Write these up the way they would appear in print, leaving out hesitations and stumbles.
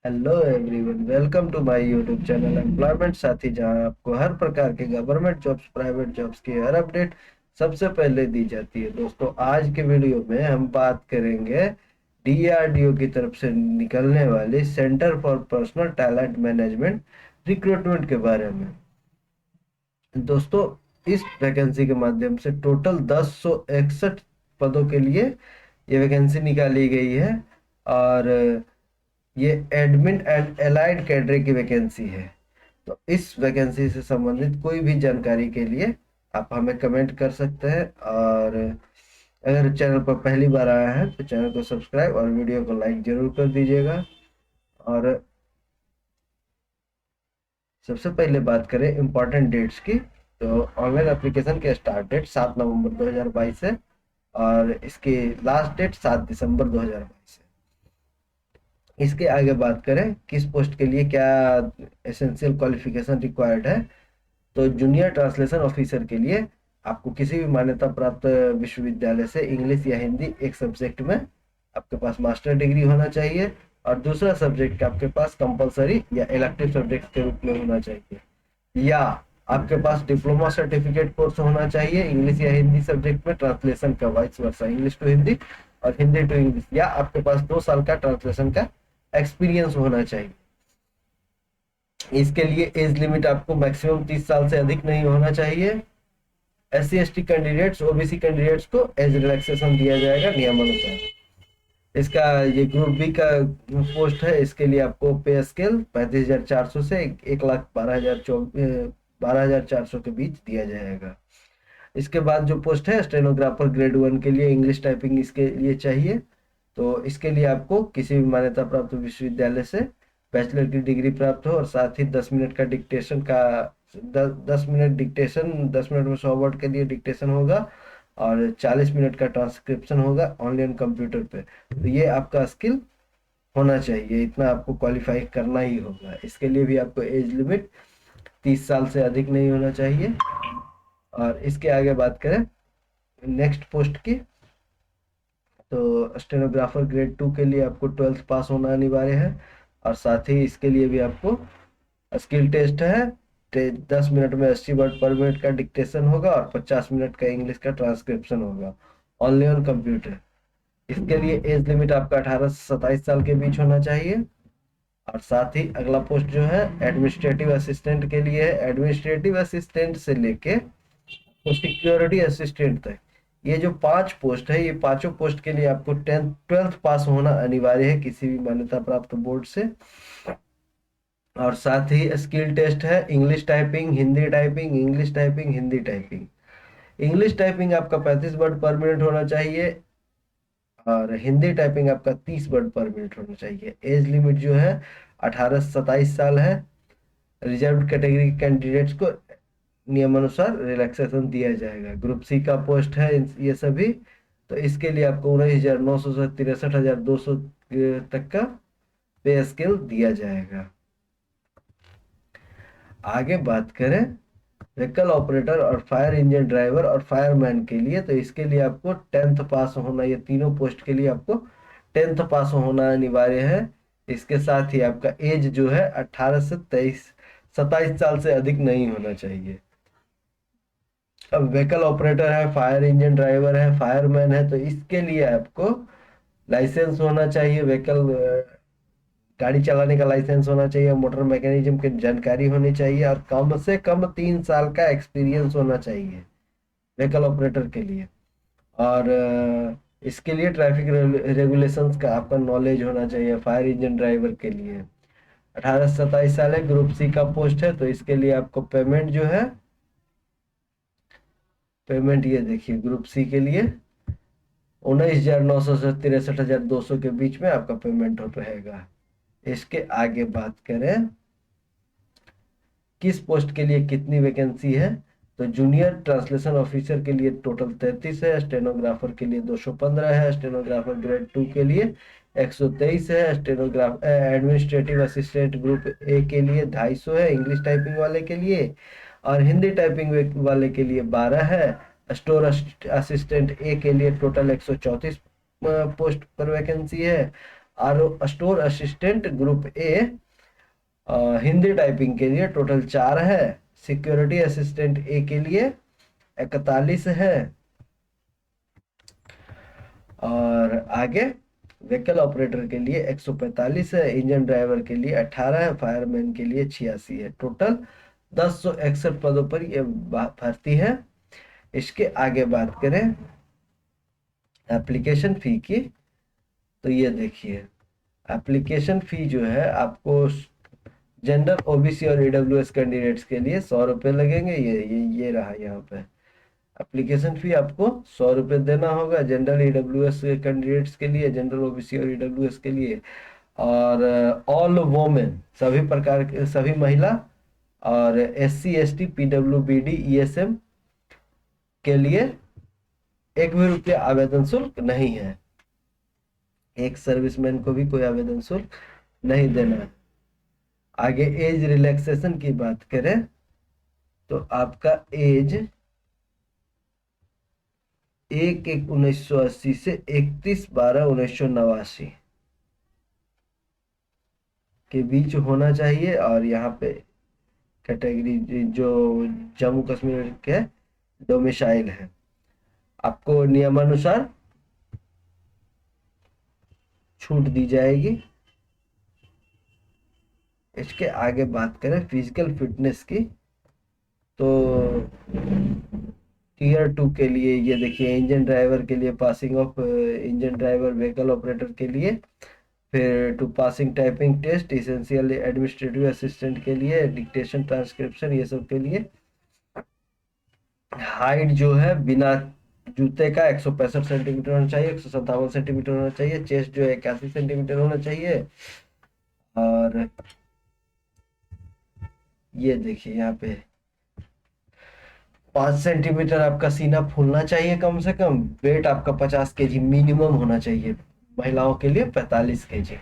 Hello everyone, welcome to my YouTube channel employment Sathi, जहां आपको हर प्रकार के गवर्नमेंट जॉब्स, प्राइवेट जॉब्स की हर अपडेट सबसे पहले दी जाती है। दोस्तों, आज के वीडियो में हम बात करेंगे डीआरडीओ की तरफ से निकलने वाली centre for personal talent management recruitment के बारे में। दोस्तों, इस वैकेंसी के माध्यम से टोटल 1061 पदों के लिए ये वैकेंसी निकाली गई है और ये एडमिन एंड एलाइड कैडरे की वैकेंसी है। तो इस वैकेंसी से संबंधित कोई भी जानकारी के लिए आप हमें कमेंट कर सकते हैं, और अगर चैनल पर पहली बार आया है तो चैनल को सब्सक्राइब और वीडियो को लाइक जरूर कर दीजिएगा। और सबसे पहले बात करें इम्पोर्टेंट डेट्स की, तो ऑनलाइन एप्लीकेशन के स्टार्ट डेट 7 नवंबर 2022 है और इसकी लास्ट डेट 7 दिसंबर 2022 है। इसके आगे बात करें किस पोस्ट के लिए क्या एसेंशियल क्वालिफिकेशन रिक्वायर्ड है, तो जूनियर ट्रांसलेशन ऑफिसर के लिए आपको किसी भी मान्यता प्राप्त विश्वविद्यालय से इंग्लिश या हिंदी एक सब्जेक्ट में आपके पास मास्टर डिग्री होना चाहिए, और दूसरा सब्जेक्ट आपके पास कंपलसरी या इलेक्टिव सब्जेक्ट के रूप में होना चाहिए, या आपके पास डिप्लोमा सर्टिफिकेट कोर्स होना चाहिए इंग्लिश या हिंदी सब्जेक्ट में ट्रांसलेशन का, vice versa English to Hindi और हिंदी टू इंग्लिश, या आपके पास 2 साल का ट्रांसलेशन का एक्सपीरियंस होना चाहिए। इसके लिए एज लिमिट आपको मैक्सिमम 30 साल से अधिक नहीं होना चाहिए। SC ST candidates, OBC candidates को एज रिलैक्सेशन दिया जाएगा नियमानुसार। इसका ये ग्रुप बी का पोस्ट है, इसके लिए आपको पे स्केल 35,400 से 1,12,400 के बीच दिया जाएगा। इसके बाद जो पोस्ट है स्टेनोग्राफर ग्रेड 1 के लिए इंग्लिश टाइपिंग इसके लिए चाहिए, तो इसके लिए आपको किसी भी मान्यता प्राप्त विश्वविद्यालय से बैचलर की डिग्री प्राप्त हो, और साथ ही 10 मिनट का डिक्टेशन का 10 मिनट डिक्टेशन, 10 मिनट में 100 वर्ड के लिए डिक्टेशन होगा और 40 मिनट का ट्रांसक्रिप्शन होगा ऑनलाइन कंप्यूटर पे। तो ये आपका स्किल होना चाहिए, इतना आपको क्वालिफाई करना ही होगा। इसके लिए भी आपको एज लिमिट 30 साल से अधिक नहीं होना चाहिए। और इसके आगे बात करें नेक्स्ट पोस्ट की, तो स्टेनोग्राफर ग्रेड 2 के लिए आपको 12th पास होना अनिवार्य है, और साथ ही इसके लिए भी आपको स्किल टेस्ट है। 10 मिनट में 80 वर्ड पर मिनट का डिक्टेशन होगा और 50 मिनट का इंग्लिश का ट्रांसक्रिप्शन होगा ऑनली ऑन कंप्यूटर। इसके लिए एज लिमिट आपका 18 से 27 साल के बीच होना चाहिए। और साथ ही अगला पोस्ट जो है एडमिनिस्ट्रेटिव असिस्टेंट के लिए है। एडमिनिस्ट्रेटिव असिस्टेंट से लेके तो सिक्योरिटी असिस्टेंट तक, ये जो 5 पोस्ट है, ये पांचों पोस्ट के लिए आपको 12th पास होना अनिवार्य है किसी भी मान्यता प्राप्त बोर्ड से। और साथ ही स्किल टेस्ट है English typing, Hindi typing, English typing, Hindi typing. English typing आपका 35 वर्ड पर मिनट होना चाहिए और हिंदी टाइपिंग आपका 30 वर्ड पर मिनट होना चाहिए। एज लिमिट जो है 18 से 27 साल है। रिजर्व कैटेगरी के कैंडिडेट्स को नियमानुसार रिलैक्सेशन दिया जाएगा। ग्रुप सी का पोस्ट है ये सभी, तो इसके लिए आपको 19,900 से 63,200 तक का पे स्केल दिया जाएगा। आगे बात करें व्हीकल ऑपरेटर और फायर इंजन ड्राइवर और फायरमैन के लिए, तो इसके लिए आपको 10th पास होना, ये तीनों पोस्ट के लिए आपको 10th पास होना अनिवार्य है। इसके साथ ही आपका एज जो है 18 से 27 साल से अधिक नहीं होना चाहिए। अब व्हीकल ऑपरेटर है, फायर इंजन ड्राइवर है, फायरमैन है, तो इसके लिए आपको लाइसेंस होना चाहिए, व्हीकल गाड़ी चलाने का लाइसेंस होना चाहिए, मोटर मैकेनिज्म की जानकारी होनी चाहिए, और कम से कम 3 साल का एक्सपीरियंस होना चाहिए व्हीकल ऑपरेटर के लिए। और इसके लिए ट्रैफिक रेगुलेशंस का आपका नॉलेज होना चाहिए फायर इंजन ड्राइवर के लिए। 18 से 27 साल है, ग्रुप सी का पोस्ट है, तो इसके लिए आपको पेमेंट जो है, पेमेंट ये देखिए ग्रुप सी के लिए 19,900 से 63,200 के बीच में आपका पेमेंट रहेगा। इसके आगे बात करें किस पोस्ट के लिए कितनी वैकेंसी है, तो जूनियर ट्रांसलेशन ऑफिसर के लिए टोटल 33 है, स्टेनोग्राफर के लिए 215 है, स्टेनोग्राफर ग्रेड 2 के लिए 123 है, stenograph administrative assistant group A के लिए 250 है, इंग्लिश टाइपिंग वाले के लिए, और हिंदी टाइपिंग वाले के लिए 12 है। स्टोर असिस्टेंट ए के लिए टोटल 134 पोस्ट पर वैकेंसी है, और store assistant group A Hindi typing के लिए टोटल 4 है। सिक्योरिटी असिस्टेंट ए के लिए 41 है। और आगे व्हीकल ऑपरेटर के लिए 145 है, इंजन ड्राइवर के लिए 18 है, फायरमैन के लिए 86 है। टोटल 1061 पदों पर ये भर्ती है। इसके आगे बात करें एप्लीकेशन फी की, तो ये देखिए एप्लीकेशन फी जो है आपको जनरल ओबीसी और ईडब्ल्यूएस कैंडिडेट्स के लिए 100 रुपये लगेंगे। ये रहा यहाँ पे एप्लीकेशन फी आपको 100 रुपये देना होगा जनरल ईडब्ल्यूएस कैंडिडेट्स के लिए, जनरल ओबीसी और ईडब्ल्यूएस के लिए। और ऑल वोमेन सभी प्रकार के सभी महिला और एससी एसटी पीडब्ल्यूबीडी ईएसएम के लिए 1 भी रुपया आवेदन शुल्क नहीं है। एक सर्विसमैन को भी कोई आवेदन शुल्क नहीं देना है। आगे एज रिलैक्सेशन की बात करें तो आपका एज 1/1/1980 से 31/12/1989 के बीच होना चाहिए। और यहाँ पे कैटेगरी जो जम्मू कश्मीर के डोमिसाइल है, आपको नियमानुसार छूट दी जाएगी। इसके आगे बात करें फिजिकल फिटनेस की, तो टीयर 2 के लिए ये देखिए इंजन ड्राइवर के लिए passing of engine driver vehicle operator के लिए, फिर to passing typing test, essential administrative assistant के लिए, डिक्टेशन ट्रांसक्रिप्शन ये सब के लिए। हाइट जो है बिना जूते का 165 सेंटीमीटर होना चाहिए, 157 सेंटीमीटर होना चाहिए। चेस्ट जो है 81 सेंटीमीटर होना चाहिए। और ये देखिए यहाँ पे 5 सेंटीमीटर आपका सीना फूलना चाहिए कम से कम। वेट आपका 50 केजी मिनिमम होना चाहिए। महिलाओं के लिए 45 KG.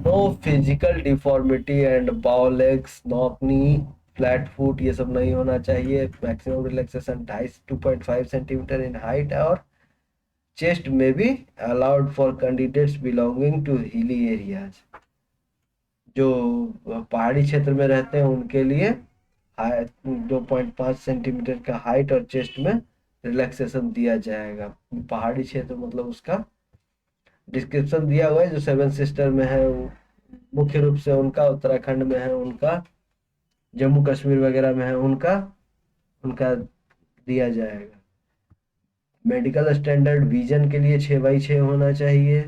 No physical deformity and bow legs, knock knee, flat foot ये सब नहीं होना चाहिए। Maximum relaxation 2.5 centimetre in height और चेस्ट में भी allowed for candidates belonging to hilly areas. जो पहाड़ी क्षेत्र में रहते हैं उनके लिए 2.5 सेंटीमीटर का हाइट और चेस्ट में रिलैक्सेशन दिया जाएगा। पहाड़ी क्षेत्र मतलब उसका डिस्क्रिप्शन दिया हुआ है। जो 7 सिस्टर में है मुख्य रूप से उनका, उत्तराखंड में है उनका, जम्मू कश्मीर वगैरह में है उनका उनका दिया जाएगा। मेडिकल स्टैंडर्ड विजन के लिए 6x6 होना चाहिए।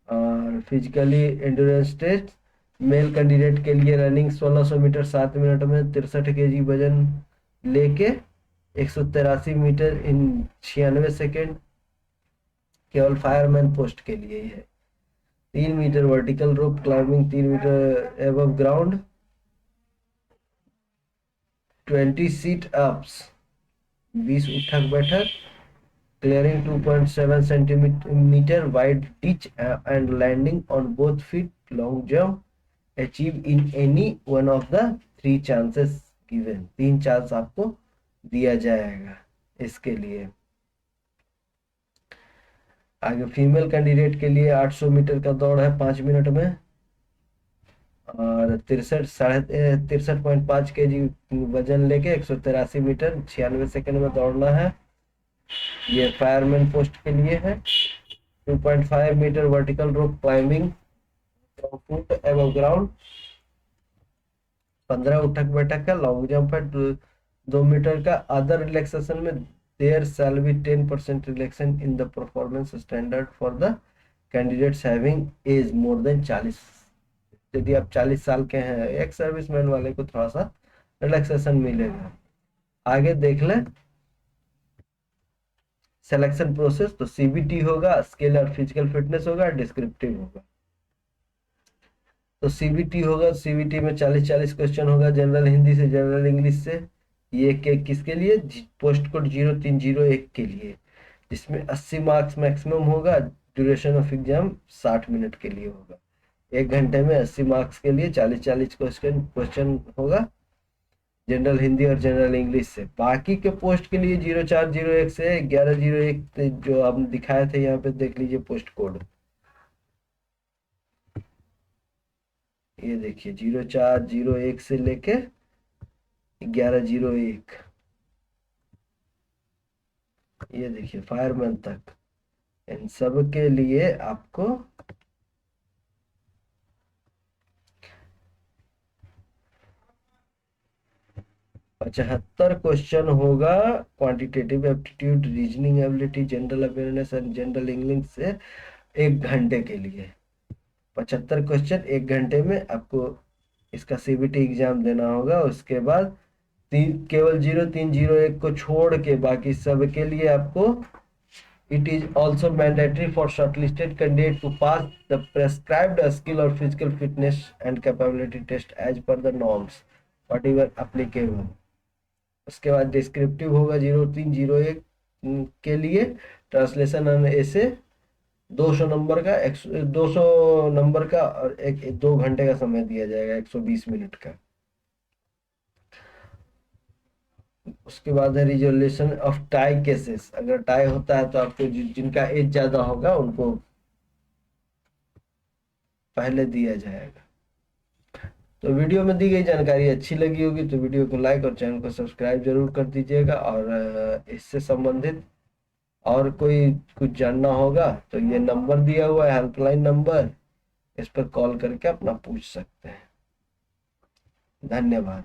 और physically endurance test male candidate के लिए रनिंग 1600 मीटर 7 मिनट में 63 केजी वजन लेके 183 मीटर इन 96 सेकेंड केवल फायरमैन पोस्ट के लिए है। 3 metre vertical rope climbing 3 metre above ground, 20 sit ups 20 उठक बैठक, clearing 2.7 centimetre wide ditch and landing on both feet, long jump achieve in any one of the 3 chances given. 3 chance आपको दिया जाएगा इसके लिए। आगे फीमेल कैंडिडेट के लिए 800 मीटर का दौड़ है 5 मिनट में और 63.5 केजी वजन लेके 183 मीटर 96 सेकंड में दौड़ना है। ये फायरमैन पोस्ट के लिए है। 2.5 metre vertical rope climbing foot above ground, 15 उठक बैठक का, लॉन्ग जंप है 2 मीटर का। अदर रिलैक्सेशन में there shall be 10% relaxation in the performance standard for the candidates having age more than 40। यदि आप 40 साल के हैं, एक सर्विसमैन वाले को थोड़ा सा रिलैक्सेशन मिलेगा। आगे देख लें सिलेक्शन प्रोसेस, तो सीबीटी होगा, स्किल और फिजिकल फिटनेस होगा, डिस्क्रिप्टिव होगा। तो सीबीटी होगा, सीबीटी में 40-40 क्वेश्चन होगा, जनरल हिंदी से, जनरल इंग्लिश से। ये किसके लिए? पोस्ट कोड 0301 के लिए, जिसमें 80 मार्क्स मैक्सिमम होगा। ड्यूरेशन ऑफ एग्जाम 60 मिनट के लिए होगा। 1 घंटे में 80 मार्क्स के लिए 40-40 क्वेश्चन होगा, जनरल हिंदी और जनरल इंग्लिश से। बाकी के पोस्ट के लिए 0401 से 1101 जो हम दिखाए थे यहाँ पे देख लीजिए पोस्ट कोड, ये देखिए 0401 से लेके 1101, ये देखिए फायरमैन तक। इन सब के लिए आपको 75 क्वेश्चन होगा, quantitative aptitude, reasoning ability, general awareness and general English से 1 घंटे के लिए। 75 क्वेश्चन 1 घंटे में आपको इसका सीबीटी एग्जाम देना होगा। उसके बाद केवल 0301 को छोड़ के बाकी सब के लिए आपको it is also mandatory for shortlisted candidate to pass the prescribed skill or physical fitness and capability test as per the norms whatever applicable। उसके बाद डिस्क्रिप्टिव होगा 0301 के लिए, ट्रांसलेशन एंड ऐसे 200 नंबर का, 200 नंबर का, और 2 घंटे का समय दिया जाएगा, 120 मिनट का। उसके बाद है रिजोल्यूशन ऑफ टाई केसेस। अगर टाई होता है तो आपको जिनका एज ज्यादा होगा उनको पहले दिया जाएगा। तो वीडियो में दी गई जानकारी अच्छी लगी होगी तो वीडियो को लाइक और चैनल को सब्सक्राइब जरूर कर दीजिएगा। और इससे संबंधित और कोई कुछ जानना होगा तो ये नंबर दिया हुआ है, हेल्पलाइन नंबर, इस पर कॉल करके अपना पूछ सकते हैं। धन्यवाद।